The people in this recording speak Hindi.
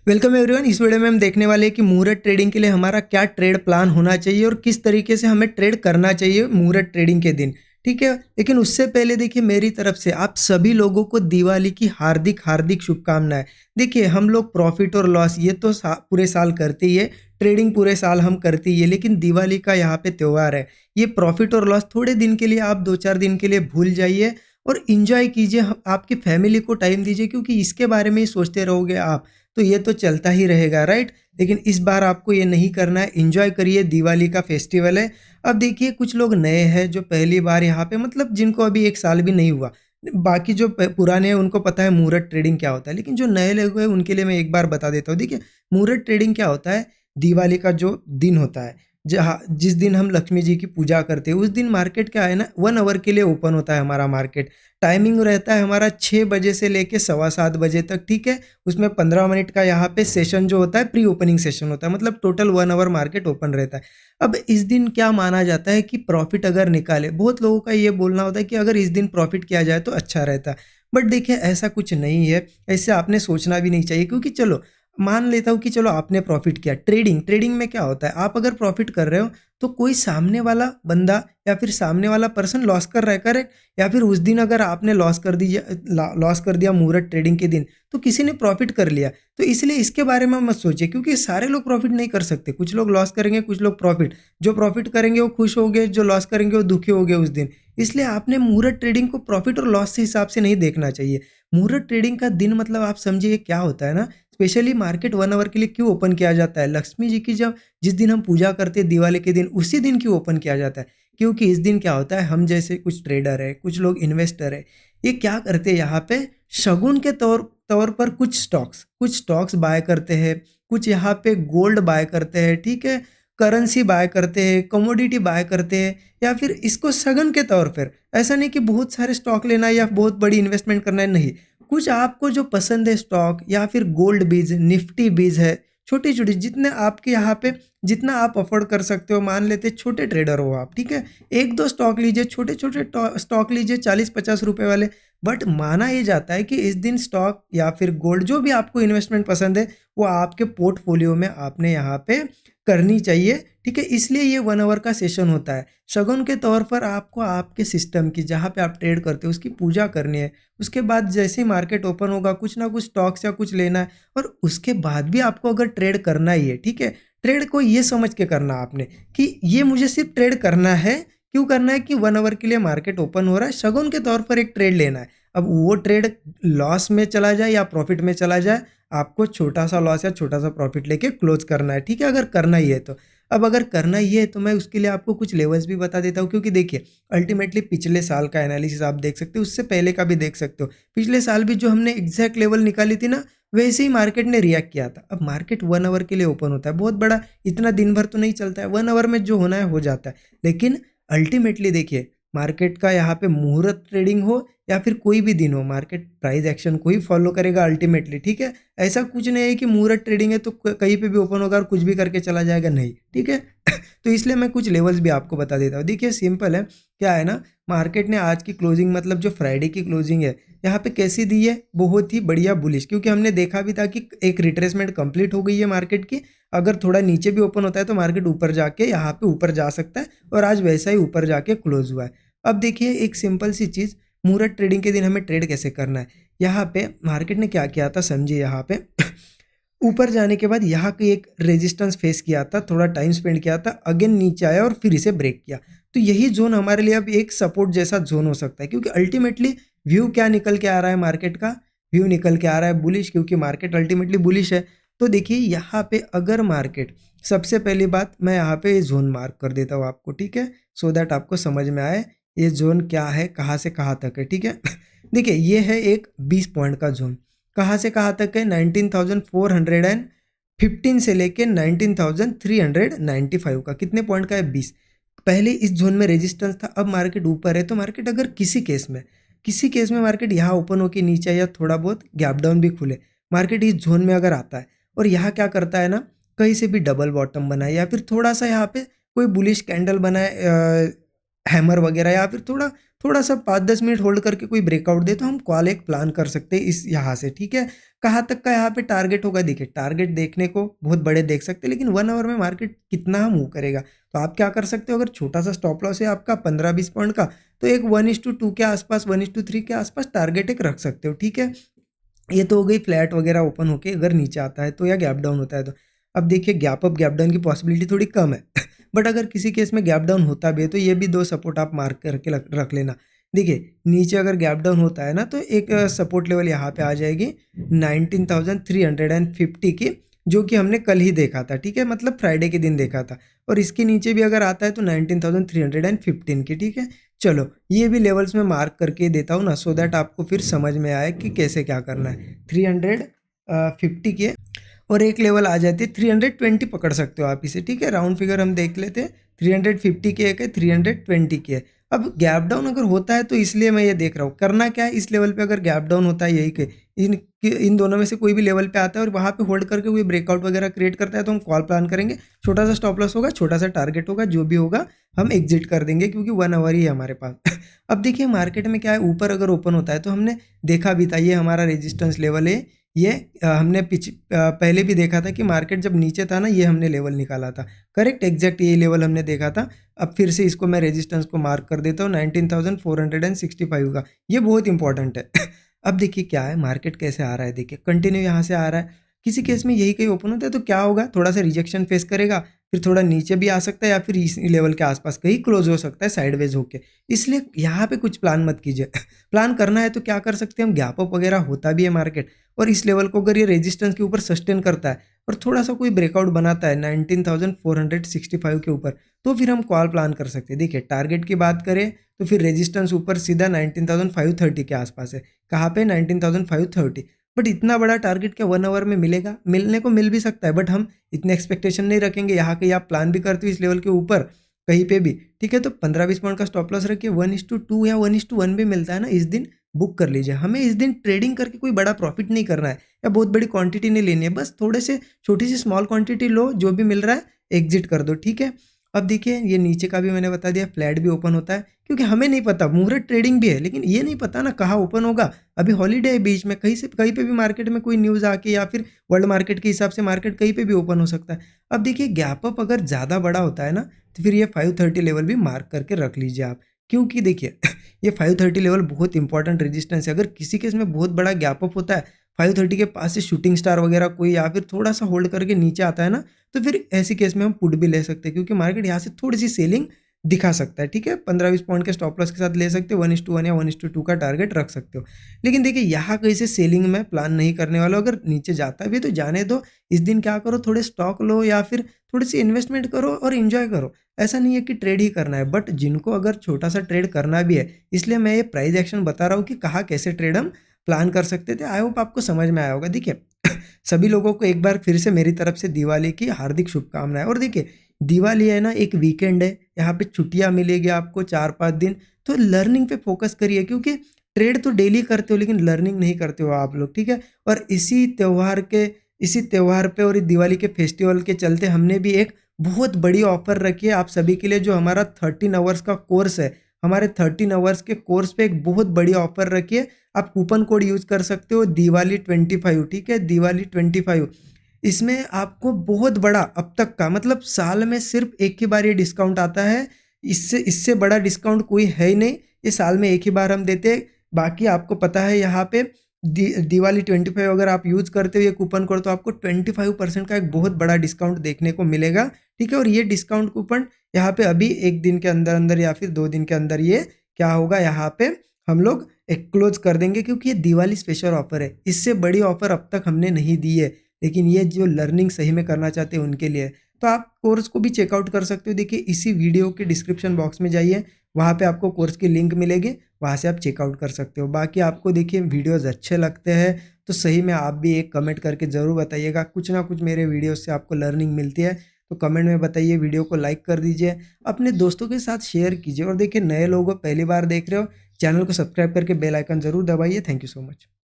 Welcome everyone. इस वीडियो में हम देखने वाले हैं कि मुहूर्त ट्रेडिंग के लिए हमारा क्या ट्रेड प्लान होना चाहिए और किस तरीके से हमें ट्रेड करना चाहिए मुहूर्त ट्रेडिंग के दिन। ठीक है, लेकिन उससे पहले देखिए मेरी तरफ से आप सभी लोगों को दिवाली की हार्दिक हार्दिक शुभकामनाएं। देखिए हम लोग प्रॉफिट और लॉस ये तो पूरे साल करते ही है, ट्रेडिंग पूरे साल हम करते ही है, लेकिन दिवाली का यहाँ पे त्यौहार है। ये प्रॉफिट और लॉस थोड़े दिन के लिए आप 2-4 दिन के लिए भूल जाइए और इंजॉय कीजिए, आपकी फैमिली को टाइम दीजिए, क्योंकि इसके बारे में ही सोचते रहोगे आप तो ये तो चलता ही रहेगा, राइट। लेकिन इस बार आपको ये नहीं करना है, एंजॉय करिए, दिवाली का फेस्टिवल है। अब देखिए कुछ लोग नए हैं जो पहली बार यहाँ पे, मतलब जिनको अभी 1 साल भी नहीं हुआ, बाकी जो पुराने हैं उनको पता है मुहूर्त ट्रेडिंग क्या होता है, लेकिन जो नए लोग हैं उनके लिए मैं एक बार बता देता हूँ। देखिए मुहूर्त ट्रेडिंग क्या होता है, दिवाली का जो दिन होता है, जहाँ जिस दिन हम लक्ष्मी जी की पूजा करते हैं, उस दिन मार्केट क्या है ना, 1 आवर के लिए ओपन होता है हमारा मार्केट। टाइमिंग रहता है हमारा 6 बजे से लेके 7:15 बजे तक, ठीक है। उसमें 15 मिनट का यहाँ पे सेशन जो होता है प्री ओपनिंग सेशन होता है, मतलब टोटल 1 आवर मार्केट ओपन रहता है। अब इस दिन क्या माना जाता है कि प्रॉफिट अगर निकाले, बहुत लोगों का ये बोलना होता है कि अगर इस दिन प्रॉफिट किया जाए तो अच्छा रहता है। बट देखिए ऐसा कुछ नहीं है, ऐसे आपने सोचना भी नहीं चाहिए, क्योंकि चलो मान लेता हूँ कि चलो आपने प्रॉफिट किया। ट्रेडिंग ट्रेडिंग में क्या होता है, आप अगर प्रॉफिट कर रहे हो तो कोई सामने वाला बंदा या फिर सामने वाला पर्सन लॉस कर रहा है, करेक्ट। या फिर उस दिन अगर आपने लॉस कर दिया मुहूर्त ट्रेडिंग के दिन, तो किसी ने प्रॉफिट कर लिया। तो इसलिए इसके बारे में मत सोचिए, क्योंकि सारे लोग प्रॉफिट नहीं कर सकते, कुछ लोग लॉस करेंगे, कुछ लोग प्रॉफिट। जो प्रॉफिट करेंगे वो खुश होंगे, जो लॉस करेंगे वो दुखी होंगे उस दिन। इसलिए आपने मुहूर्त ट्रेडिंग को प्रॉफिट और लॉस से हिसाब से नहीं देखना चाहिए। मुहूर्त ट्रेडिंग का दिन मतलब आप समझिए क्या होता है ना, स्पेशली मार्केट 1 आवर के लिए क्यों ओपन किया जाता है, लक्ष्मी जी की जब जिस दिन हम पूजा करते हैं दिवाली के दिन, उसी दिन क्यों ओपन किया जाता है। क्योंकि इस दिन क्या होता है, हम जैसे कुछ ट्रेडर है, कुछ लोग इन्वेस्टर है, ये क्या करते हैं यहाँ पे, शगुन के तौर तौर पर कुछ स्टॉक्स बाय करते हैं, कुछ यहाँ पे गोल्ड बाय करते हैं, ठीक है, करेंसी बाय करते हैं, कमोडिटी बाय करते हैं, या फिर इसको शगन के तौर पर। ऐसा नहीं कि बहुत सारे स्टॉक लेना है या बहुत बड़ी इन्वेस्टमेंट करना है, नहीं। कुछ आपको जो पसंद है स्टॉक या फिर गोल्ड बीज, निफ्टी बीज है, छोटी छोटी जितने आपके यहाँ पे, जितना आप अफोर्ड कर सकते हो, मान लेते छोटे ट्रेडर हो आप, ठीक है, 1-2 स्टॉक लीजिए, छोटे छोटे स्टॉक लीजिए, 40-50 रुपए वाले। बट माना ये जाता है कि इस दिन स्टॉक या फिर गोल्ड, जो भी आपको इन्वेस्टमेंट पसंद है, वो आपके पोर्टफोलियो में आपने यहाँ पे करनी चाहिए, ठीक है। इसलिए ये 1 आवर का सेशन होता है। शगुन के तौर पर आपको आपके सिस्टम की, जहाँ पे आप ट्रेड करते हो, उसकी पूजा करनी है। उसके बाद जैसे ही मार्केट ओपन होगा, कुछ ना कुछ स्टॉक्स या कुछ लेना है, और उसके बाद भी आपको अगर ट्रेड करना ही है, ठीक है, ट्रेड को ये समझ के करना आपने कि ये मुझे सिर्फ ट्रेड करना है। क्यों करना है कि 1 आवर के लिए मार्केट ओपन हो रहा है, शगुन के तौर पर एक ट्रेड लेना है। अब वो ट्रेड लॉस में चला जाए या प्रॉफिट में चला जाए, आपको छोटा सा लॉस या छोटा सा प्रॉफिट लेके क्लोज करना है, ठीक है, अगर करना ही है तो। अब अगर करना ही है तो मैं उसके लिए आपको कुछ लेवल्स भी बता देता हूँ, क्योंकि देखिए अल्टीमेटली पिछले साल का एनालिसिस आप देख सकते हो, उससे पहले का भी देख सकते हो। पिछले साल भी जो हमने एग्जैक्ट लेवल निकाली थी ना, वैसे ही मार्केट ने रिएक्ट किया था। अब मार्केट 1 आवर के लिए ओपन होता है, बहुत बड़ा, इतना दिन भर तो नहीं चलता है, 1 आवर में जो होना है हो जाता है। लेकिन अल्टीमेटली देखिए, मार्केट का यहाँ पे मुहूर्त ट्रेडिंग हो या फिर कोई भी दिन हो, मार्केट प्राइस एक्शन को ही फॉलो करेगा अल्टीमेटली, ठीक है। ऐसा कुछ नहीं है कि मुहूर्त ट्रेडिंग है तो कहीं पे भी ओपन होगा और कुछ भी करके चला जाएगा, नहीं, ठीक है। तो इसलिए मैं कुछ लेवल्स भी आपको बता देता हूँ। देखिए सिंपल है, क्या है ना, मार्केट ने आज की क्लोजिंग, मतलब जो फ्राइडे की क्लोजिंग है, यहाँ पे कैसी दी है, बहुत ही बढ़िया बुलिश, क्योंकि हमने देखा भी था कि एक रिट्रेसमेंट कंप्लीट हो गई है मार्केट की। अगर थोड़ा नीचे भी ओपन होता है तो मार्केट ऊपर जाके यहाँ पे ऊपर जा सकता है, और आज वैसा ही ऊपर जाके क्लोज हुआ है। अब देखिए एक सिंपल सी चीज़, मुहूर्त ट्रेडिंग के दिन हमें ट्रेड कैसे करना है। यहाँ पे मार्केट ने क्या किया था समझिए, यहाँ पे ऊपर जाने के बाद यहाँ की एक रेजिस्टेंस फेस किया था, थोड़ा टाइम स्पेंड किया था, अगेन नीचे आया और फिर इसे ब्रेक किया। तो यही जोन हमारे लिए अब एक सपोर्ट जैसा जोन हो सकता है, क्योंकि अल्टीमेटली व्यू क्या निकल के आ रहा है मार्केट का, व्यू निकल के आ रहा है बुलिश, क्योंकि मार्केट अल्टीमेटली बुलिश है। तो देखिए यहाँ पे अगर मार्केट, सबसे पहली बात मैं यहाँ पे जोन मार्क कर देता हूँ आपको, ठीक है, सो दैट आपको समझ में आए ये जोन क्या है, कहाँ से कहाँ तक है, ठीक है। देखिए ये है एक 20 पॉइंट का जोन, कहाँ से कहाँ तक है, 19,415 से लेके 19,395 का, कितने पॉइंट का है, 20। पहले इस जोन में रेजिस्टेंस था, अब मार्केट ऊपर है, तो मार्केट अगर किसी केस में मार्केट यहाँ ओपन होके नीचे या थोड़ा बहुत गैप डाउन भी खुले, मार्केट इस जोन में अगर आता है और यहाँ क्या करता है ना, कहीं से भी डबल बॉटम बनाए या फिर थोड़ा सा यहाँ पे कोई बुलिश कैंडल बनाए, हैमर वगैरह, या फिर थोड़ा थोड़ा सा 5-10 मिनट होल्ड करके कोई ब्रेकआउट दे तो हम कॉल एक प्लान कर सकते हैं इस यहाँ से, ठीक है। कहाँ तक का यहाँ पे टारगेट होगा, देखिए टारगेट देखने को बहुत बड़े देख सकते हैं, लेकिन 1 आवर में मार्केट कितना मूव करेगा। तो आप क्या कर सकते हो, अगर छोटा सा स्टॉप लॉस है आपका 15-20 पॉइंट का, तो एक 1:2 के आसपास, 1:3 के आसपास टारगेट एक रख सकते हो, ठीक है। ये तो हो गई फ्लैट वगैरह ओपन होके अगर नीचे आता है तो, या गैप डाउन होता है तो। अब देखिए गैप अप गैप डाउन की पॉसिबिलिटी थोड़ी कम है बट अगर किसी केस में गैप डाउन होता भी है तो ये भी 2 सपोर्ट आप मार्क करके रख लेना। देखिए नीचे अगर गैप डाउन होता है ना तो एक सपोर्ट लेवल यहाँ पे आ जाएगी 19,350 की, जो कि हमने कल ही देखा था, ठीक है, मतलब फ्राइडे के दिन देखा था। और इसके नीचे भी अगर आता है तो 19,315 की, ठीक है। चलो ये भी लेवल्स में मार्क करके देता हूँ ना, सो दैट आपको फिर समझ में आए कि कैसे क्या करना है। 350 के और एक लेवल आ जाती है 320, पकड़ सकते हो आप इसे, ठीक है। राउंड फिगर हम देख लेते हैं, 350 की एक है, 320 की है। अब गैप डाउन अगर होता है तो इसलिए मैं ये देख रहा हूँ, करना क्या है इस लेवल पे अगर गैप डाउन होता है, यही के इन दोनों में से कोई भी लेवल पे आता है और वहाँ पे होल्ड करके कोई ब्रेकआउट वगैरह क्रिएट करता है तो हम कॉल प्लान करेंगे। छोटा सा स्टॉप लॉस होगा, छोटा सा टारगेट होगा, जो भी होगा हम एग्जिट कर देंगे क्योंकि 1 आवर ही है हमारे पास अब देखिए मार्केट में क्या है, ऊपर अगर ओपन होता है तो हमने देखा भी था, ये हमारा रेजिस्टेंस लेवल है। ये हमने पहले भी देखा था कि मार्केट जब नीचे था ना, ये हमने लेवल निकाला था, करेक्ट, एग्जैक्ट ये लेवल हमने देखा था। अब फिर से इसको मैं रेजिस्टेंस को मार्क कर देता हूँ 19,465 का, ये बहुत इंपॉर्टेंट है अब देखिए क्या है, मार्केट कैसे आ रहा है, देखिए कंटिन्यू यहाँ से आ रहा है। किसी केस में यही कहीं ओपन होता है तो क्या होगा, थोड़ा सा रिजेक्शन फेस करेगा, फिर थोड़ा नीचे भी आ सकता है या फिर इस लेवल के आसपास कहीं क्लोज हो सकता है साइडवेज होके। इसलिए यहाँ पे कुछ प्लान मत कीजिए प्लान करना है तो क्या कर सकते हैं हम, गैप अप वगैरह होता भी है मार्केट और इस लेवल को अगर ये रेजिस्टेंस के ऊपर सस्टेन करता है और थोड़ा सा कोई ब्रेकआउट बनाता है 19,465 के ऊपर, तो फिर हम कॉल प्लान कर सकते हैं। देखिए टारगेट की बात करें तो फिर रेजिस्टेंस ऊपर सीधा 19,530 के आसपास है, कहाँ पे 19,530। बट इतना बड़ा टारगेट क्या 1 आवर में मिलेगा, मिलने को मिल भी सकता है बट हम इतने एक्सपेक्टेशन नहीं रखेंगे। यहाँ के आप प्लान भी करते हो इस लेवल के ऊपर कहीं पे भी, ठीक है, तो 15-20 पॉइंट का स्टॉप लॉस रखिए, 1:2 या 1:1 भी मिलता है ना इस दिन, बुक कर लीजिए। हमें इस दिन ट्रेडिंग करके कोई बड़ा प्रॉफिट नहीं करना है या बहुत बड़ी क्वांटिटी नहीं लेनी है, बस थोड़े से छोटी सी स्मॉल क्वांटिटी लो, जो भी मिल रहा है एग्जिट कर दो, ठीक है। अब देखिए ये नीचे का भी मैंने बता दिया, फ्लैट भी ओपन होता है क्योंकि हमें नहीं पता, मुहूर्त ट्रेडिंग भी है लेकिन ये नहीं पता ना कहाँ ओपन होगा। अभी हॉलीडे है बीच में, कहीं से कहीं पे भी मार्केट में कोई न्यूज़ आके या फिर वर्ल्ड मार्केट के हिसाब से मार्केट कहीं पे भी ओपन हो सकता है। अब देखिए गैप अप अगर ज़्यादा बड़ा होता है ना तो फिर ये 530 लेवल भी मार्क करके रख लीजिए आप, क्योंकि देखिए ये 530 लेवल बहुत इंपॉर्टेंट रेजिस्टेंस है। अगर किसी केस में बहुत बड़ा गैप अप होता है 530 के पास से शूटिंग स्टार वगैरह कोई या फिर थोड़ा सा होल्ड करके नीचे आता है ना, तो फिर ऐसी केस में हम पुट भी ले सकते हैं क्योंकि मार्केट यहाँ से थोड़ी सी सेलिंग दिखा सकता है, ठीक है। 15-20 पॉइंट के स्टॉप लॉस के साथ ले सकते हो, 1:1 या 1:2 का टारगेट रख सकते हो। लेकिन देखिए यहाँ कहीं से सेलिंग में प्लान नहीं करने वाला हूं, अगर नीचे जाता भी तो जाने दो। इस दिन क्या करो, थोड़े स्टॉक लो या फिर थोड़ी सी इन्वेस्टमेंट करो और इन्जॉय करो। ऐसा नहीं है कि ट्रेड ही करना है, बट जिनको अगर छोटा सा ट्रेड करना भी है, इसलिए मैं ये प्राइस एक्शन बता रहा हूँ कि कहाँ कैसे ट्रेड हम प्लान कर सकते थे। आई होप आपको समझ में आया होगा। देखिए सभी लोगों को एक बार फिर से मेरी तरफ से दिवाली की हार्दिक शुभकामनाएं। और देखिए दिवाली है ना, एक वीकेंड है, यहाँ पे छुट्टियाँ मिलेगी आपको 4-5 दिन, तो लर्निंग पे फोकस करिए क्योंकि ट्रेड तो डेली करते हो लेकिन लर्निंग नहीं करते हो आप लोग, ठीक है। और इसी त्योहार पे और इस दिवाली के फेस्टिवल के चलते हमने भी एक बहुत बड़ी ऑफर रखी है आप सभी के लिए, जो हमारा 13 आवर्स का कोर्स है। हमारे 13 आवर्स के कोर्स पे एक बहुत बड़ी ऑफर रखी है। आप कूपन कोड यूज़ कर सकते हो दिवाली25, ठीक है, दिवाली25। इसमें आपको बहुत बड़ा अब तक का, मतलब साल में सिर्फ एक ही बार ये डिस्काउंट आता है, इससे इससे बड़ा डिस्काउंट कोई है ही नहीं। ये साल में एक ही बार हम देते हैं। बाकी आपको पता है यहाँ पे दिवाली25 अगर आप यूज़ करते हो ये कूपन कोड तो आपको 25% का एक बहुत बड़ा डिस्काउंट देखने को मिलेगा, ठीक है। और ये डिस्काउंट कूपन यहाँ पे अभी एक दिन के अंदर अंदर या फिर 2 दिन के अंदर ये क्या होगा, यहाँ पे हम लोग एक क्लोज कर देंगे क्योंकि ये दिवाली स्पेशल ऑफर है। इससे बड़ी ऑफर अब तक हमने नहीं दी है, लेकिन ये जो लर्निंग सही में करना चाहते हैं उनके लिए। तो आप कोर्स को भी चेकआउट कर सकते हो। देखिए इसी वीडियो के डिस्क्रिप्शन बॉक्स में जाइए, वहाँ पे आपको कोर्स की लिंक मिलेगी, वहाँ से आप चेकआउट कर सकते हो। बाकी आपको देखिए वीडियोज़ अच्छे लगते हैं तो सही में आप भी एक कमेंट करके ज़रूर बताइएगा। कुछ ना कुछ मेरे वीडियो से आपको लर्निंग मिलती है तो कमेंट में बताइए। वीडियो को लाइक कर दीजिए, अपने दोस्तों के साथ शेयर कीजिए। और देखिए नए लोगों पहली बार देख रहे हो, चैनल को सब्सक्राइब करके बेल आइकन ज़रूर दबाइए। Thank you so much.